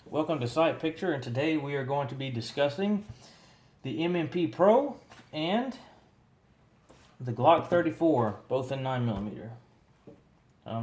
Welcome to Sight Picture, and today we are going to be discussing the M&P Pro and the Glock 34, both in 9mm.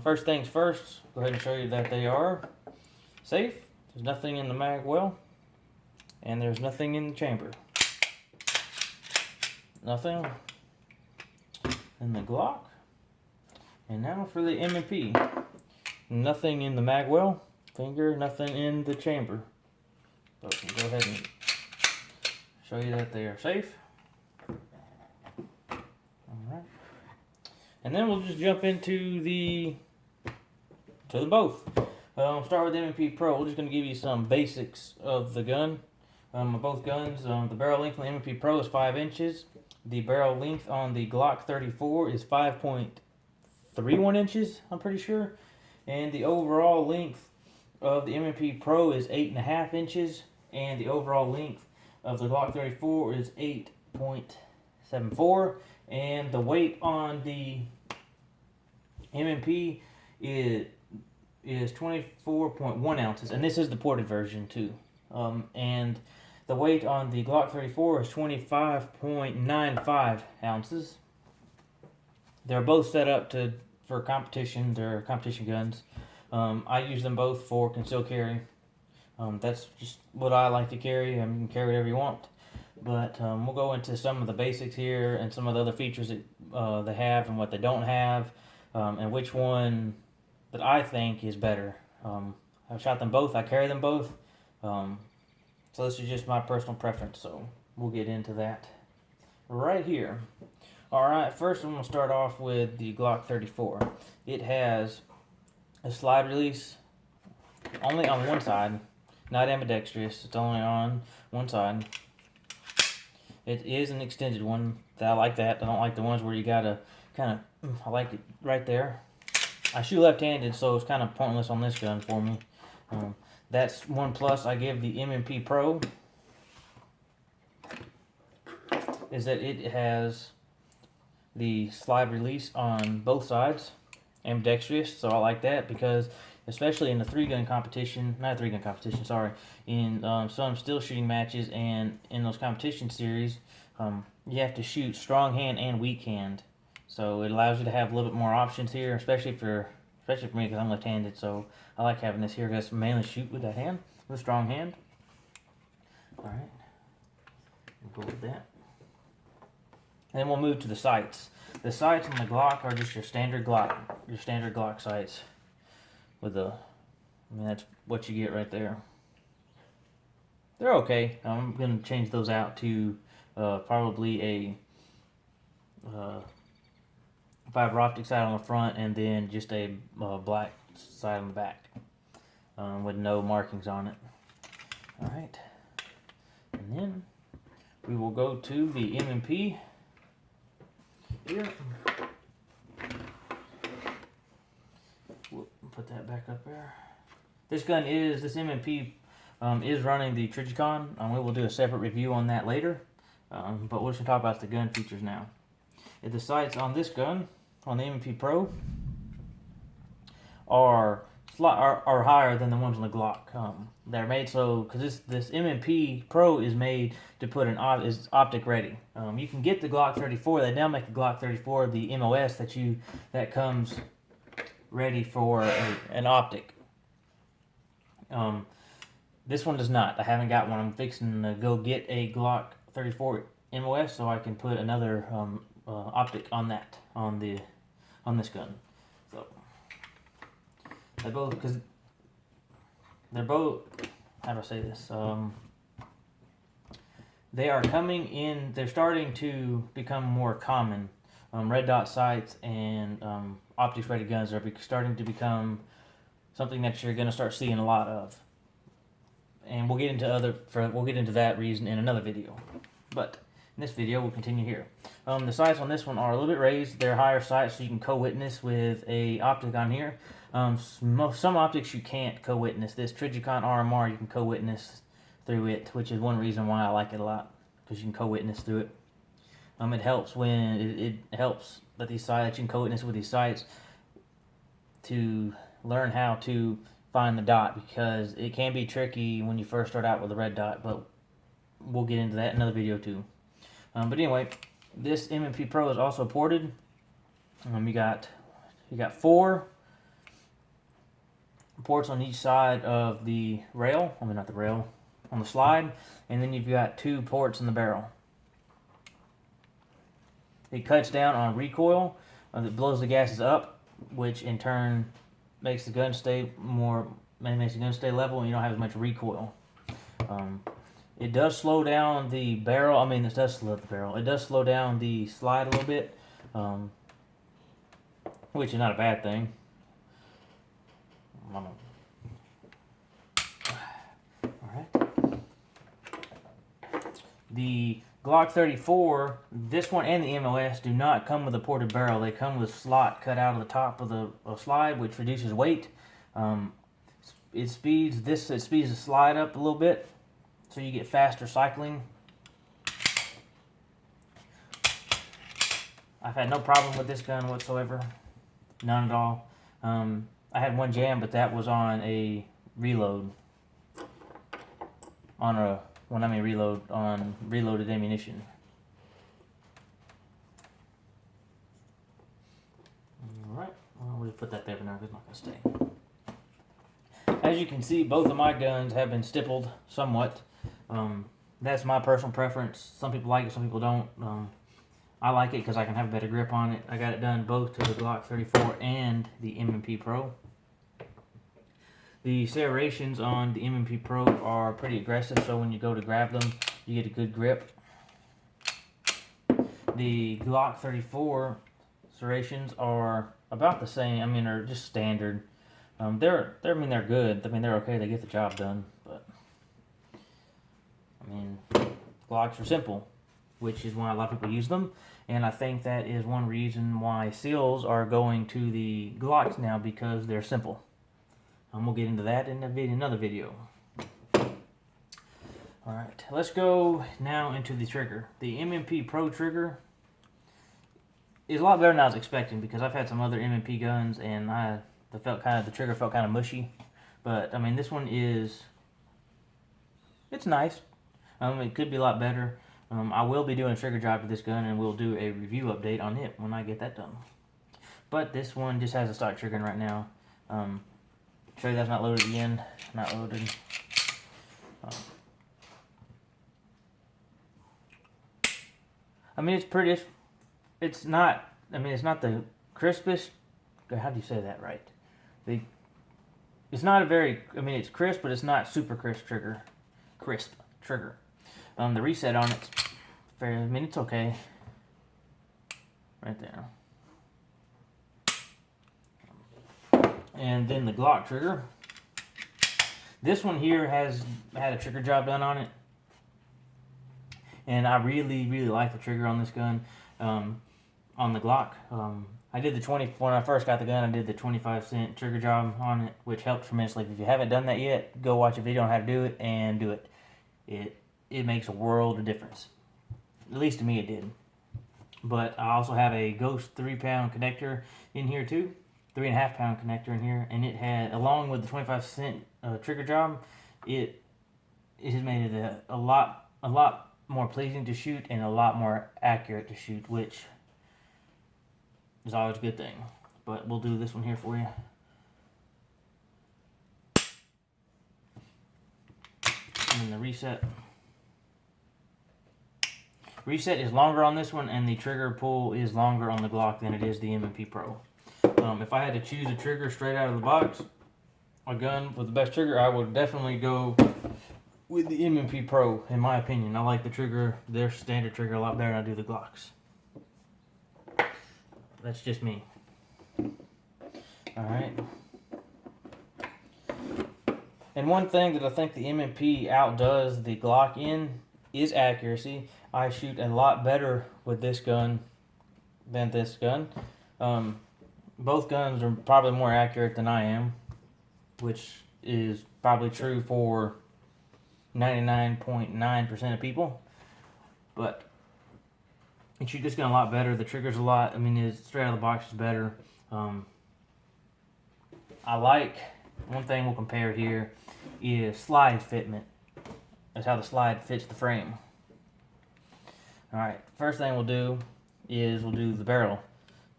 First things first, go ahead and show you that they are safe. There's nothing in the mag well, and there's nothing in the chamber. Nothing in the Glock. And now for the M&P. Nothing in the mag well, finger, nothing in the chamber. So I can go ahead and show you that they are safe. Alright. And then we'll just jump into the both. Start with the M&P Pro. We're just going to give you some basics of the gun. Of both guns. The barrel length on the M&P Pro is 5 inches. The barrel length on the Glock 34 is 5.31 inches, I'm pretty sure. And the overall length of the M&P Pro is 8.5 inches. And the overall length of the Glock 34 is 8.74. And the weight on the M&P is 24.1 ounces. And this is the ported version too. And the weight on the Glock 34 is 25.95 ounces. They're both set up for competition. They're competition guns. I use them both for concealed carry. That's just what I like to carry. I mean, you can carry whatever you want. But we'll go into some of the basics here and some of the other features that they have and what they don't have, and which one that I think is better. I've shot them both. I carry them both. So this is just my personal preference. So we'll get into that right here. Alright, first I'm going to start off with the Glock 34. It has a slide release only on one side, not ambidextrous, it's only on one side. It is an extended one. I like that. I don't like the ones where you gotta kind of, I like it right there. I shoot left-handed, so it's kind of pointless on this gun for me. That's one plus I give the M&P Pro, is that it has the slide release on both sides, ambidextrous, so I like that because especially in the in some still shooting matches and in those competition series, you have to shoot strong hand and weak hand, so it allows you to have a little bit more options here, especially for me because I'm left-handed, so I like having this here because I mainly shoot with that hand, with a strong hand. Alright, we'll go with that. And then we'll move to the sights. The sights on the Glock are just your standard Glock sights. That's what you get right there. They're okay. I'm going to change those out to probably a fiber optic sight on the front and then just a black sight on the back with no markings on it. Alright. And then we will go to the M&P here. We'll put that back up there. This M&P is running the Trigicon. We will do a separate review on that later. But we're just going to talk about the gun features now. The sights on this gun, on the M&P Pro, are higher than the ones on the Glock. They're made so because this M&P Pro is made to put is optic ready. You can get the Glock 34. They now make the Glock 34 the MOS that comes ready for an optic. This one does not. I haven't got one. I'm fixing to go get a Glock 34 MOS so I can put another optic on this gun. So they're both how do I say this? They are coming in. They're starting to become more common. Red dot sights and optics ready guns are starting to become something that you're going to start seeing a lot of. And we'll get into that reason in another video. But in this video, we'll continue here. The sights on this one are a little bit raised. They're higher sights, so you can co-witness with a optic on here. Some optics you can't co-witness. This Trigicon RMR you can co-witness through it, which is one reason why I like it a lot, because you can co-witness through it. It helps it helps that these sights, you can co-witness with these sights to learn how to find the dot, because it can be tricky when you first start out with a red dot, but we'll get into that in another video too. But anyway, this M&P Pro is also ported. You got 4 ports on each side of the rail. I mean, not the rail, on the slide, and then you've got 2 ports in the barrel. It cuts down on recoil. It blows the gases up, which in turn makes the gun stay level, and you don't have as much recoil. It does slow down the barrel. It does slow down the slide a little bit, which is not a bad thing. Alright. The Glock 34, this one and the MOS do not come with a ported barrel. They come with a slot cut out of the top of the slide, which reduces weight. It speeds the slide up a little bit, so you get faster cycling. I've had no problem with this gun whatsoever, none at all. I had one jam, but that was on a reload. On reloaded ammunition. Alright, well, we'll put that there for now because it's not going to stay. As you can see, both of my guns have been stippled somewhat. That's my personal preference. Some people like it, some people don't. I like it because I can have a better grip on it. I got it done both to the Glock 34 and the M&P Pro. The serrations on the M&P Pro are pretty aggressive, so when you go to grab them, you get a good grip. The Glock 34 serrations are about the same. They're just standard. They're good. They're okay. They get the job done. But Glocks are simple, which is why a lot of people use them. And I think that is one reason why SEALs are going to the Glocks now, because they're simple. We'll get into that in another video. Alright, let's go now into the trigger. The M&P Pro trigger is a lot better than I was expecting, because I've had some other M&P guns and the trigger felt kind of mushy. But this one it's nice. It could be a lot better. I will be doing a trigger job to this gun, and we'll do a review update on it when I get that done. But this one just has a stock trigger right now. Show you that's not loaded again. Not loaded. It's pretty. It's not. It's not the crispest. How do you say that right? It's not a very. It's crisp, but it's not super crisp trigger. Crisp trigger. The reset on it's fairly. It's okay. Right there. And then the Glock trigger. This one here has had a trigger job done on it. And I really, really like the trigger on this gun. On the Glock. I did when I first got the gun, I did the 25-cent trigger job on it, which helped tremendously. If you haven't done that yet, go watch a video on how to do it and do it. It makes a world of difference. At least to me it did. But I also have a Ghost 3-pound connector in here too. 3.5-pound connector in here, and it had, along with the 25-cent trigger job, it has made it a lot more pleasing to shoot and a lot more accurate to shoot, which is always a good thing. But we'll do this one here for you. And then the reset. Reset is longer on this one, and the trigger pull is longer on the Glock than it is the M&P Pro. If I had to choose a trigger straight out of the box, a gun with the best trigger, I would definitely go with the M&P Pro, in my opinion. I like the trigger, their standard trigger, a lot better than I do the Glocks. That's just me. Alright. And one thing that I think the M&P outdoes the Glock in is accuracy. I shoot a lot better with this gun than this gun. Both guns are probably more accurate than I am, which is probably true for 99.9% of people. But you shoot this gun a lot better. The trigger's a lot, it's straight out of the box is better. I like one thing we'll compare here is slide fitment. That's how the slide fits the frame. Alright, first thing we'll do is we'll do the barrel.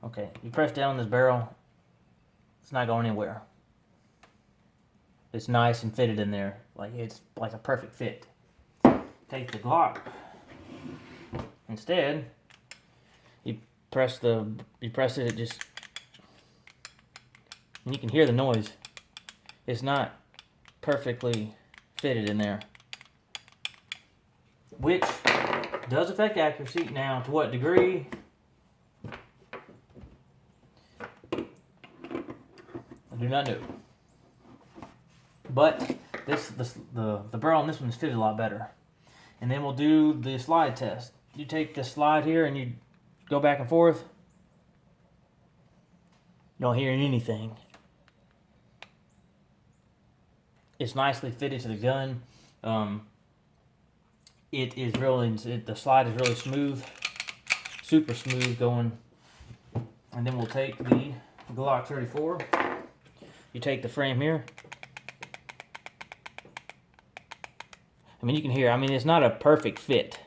Okay, you press down on this barrel, it's not going anywhere. It's nice and fitted in there. Like it's like a perfect fit. Take the Glock. Instead, you press it just, and you can hear the noise. It's not perfectly fitted in there, which does affect accuracy. Now, to what degree? I do not know. But the barrel on this one is fitted a lot better. And then we'll do the slide test. You take the slide here and you go back and forth. You don't hear anything. It's nicely fitted to the gun. The slide is really smooth, super smooth going. And then we'll take the Glock 34. You take the frame here. I mean, you can hear, it's not a perfect fit,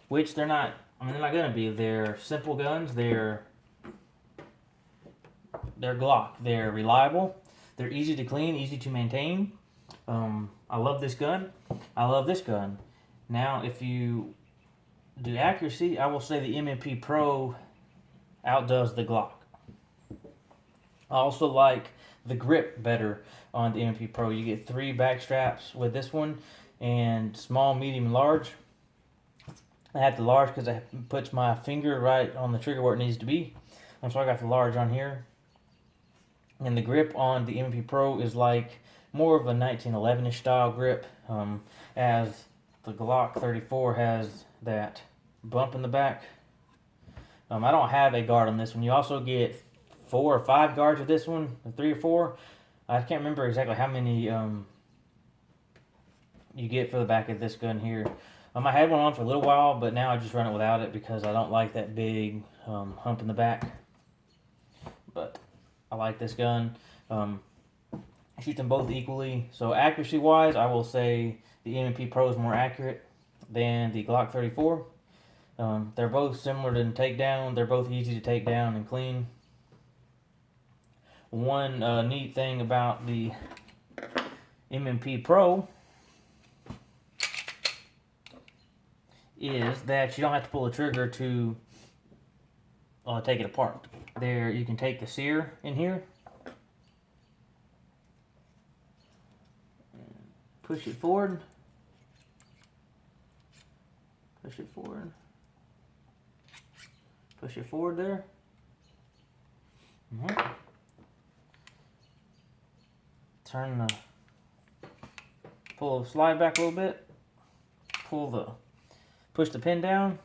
which they're not going to be. They're simple guns. They're Glock. They're reliable. They're easy to clean, easy to maintain. I love this gun. I love this gun. Now, if you do accuracy, I will say the M&P Pro outdoes the Glock. I also like the grip better on the M&P Pro. You get 3 back straps with this one, and small, medium, and large. I have the large because it puts my finger right on the trigger where it needs to be. So I got the large on here. And the grip on the M&P Pro is like more of a 1911-ish style grip, as the Glock 34 has that bump in the back. I don't have a guard on this one. You also get 4 or 5 guards with this one, 3 or 4. I can't remember exactly how many you get for the back of this gun here. I had one on for a little while, but now I just run it without it because I don't like that big hump in the back. But I like this gun. I shoot them both equally. So accuracy wise, I will say the M&P Pro is more accurate than the Glock 34. They're both similar to takedown. They're both easy to take down and clean. One neat thing about the M&P Pro is that you don't have to pull the trigger to take it apart. There, you can take the sear in here, push it forward, push it forward, push it forward there. Pull the slide back a little bit, push the pin down,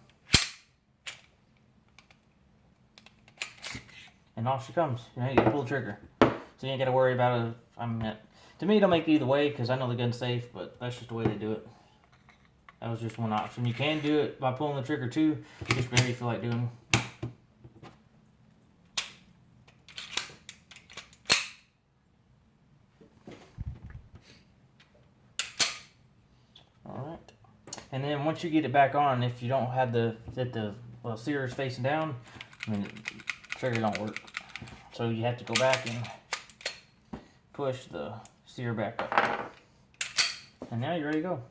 and off she comes. You can pull the trigger. So you ain't got to worry about it. To me, it don't make it either way because I know the gun's safe, but that's just the way they do it. That was just one option. You can do it by pulling the trigger too, just whatever you feel like doing. Alright. And then once you get it back on, if you don't have the sear is facing down, the trigger don't work. So you have to go back and push the sear back up. And now you're ready to go.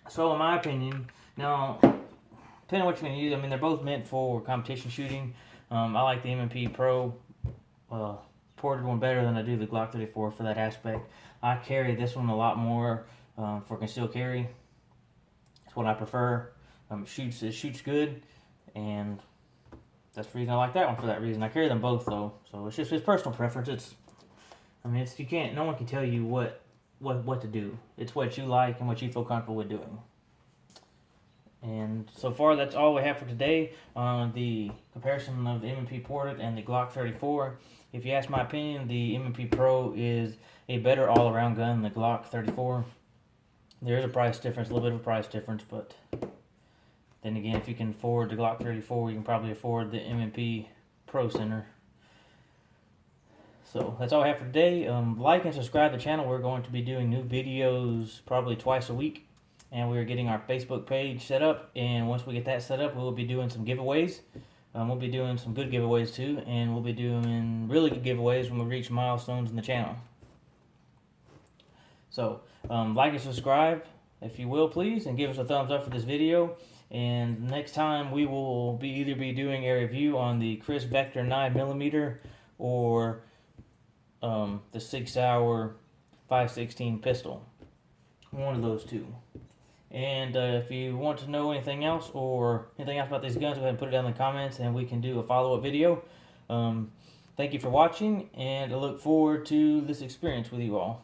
So in my opinion, now, depending on what you're going to use, they're both meant for competition shooting. I like the M&P Pro ported one better than I do the Glock 34 for that aspect. I carry this one a lot more for concealed carry. That's what I prefer. It shoots good, and that's the reason I like that one for that reason. I carry them both though, so it's just personal preference. No one can tell you what to do. It's what you like and what you feel comfortable with doing. And so far, that's all we have for today on the comparison of the M&P Ported and the Glock 34. If you ask my opinion, the M&P Pro is a better all-around gun than the Glock 34. There is a price difference, a little bit of a price difference, but then again, if you can afford the Glock 34, you can probably afford the M&P Pro Center. So that's all I have for today. Like and subscribe to the channel. We're going to be doing new videos probably twice a week. And we're getting our Facebook page set up. And once we get that set up, we'll be doing some giveaways. We'll be doing some good giveaways too. And we'll be doing really good giveaways when we reach milestones in the channel. So like and subscribe if you will, please. And give us a thumbs up for this video. And next time we will either be doing a review on the Chris Vector 9mm or the 6 Hour 5.16 pistol. One of those two. And if you want to know anything else or anything else about these guns, go ahead and put it down in the comments and we can do a follow-up video. Thank you for watching, and I look forward to this experience with you all.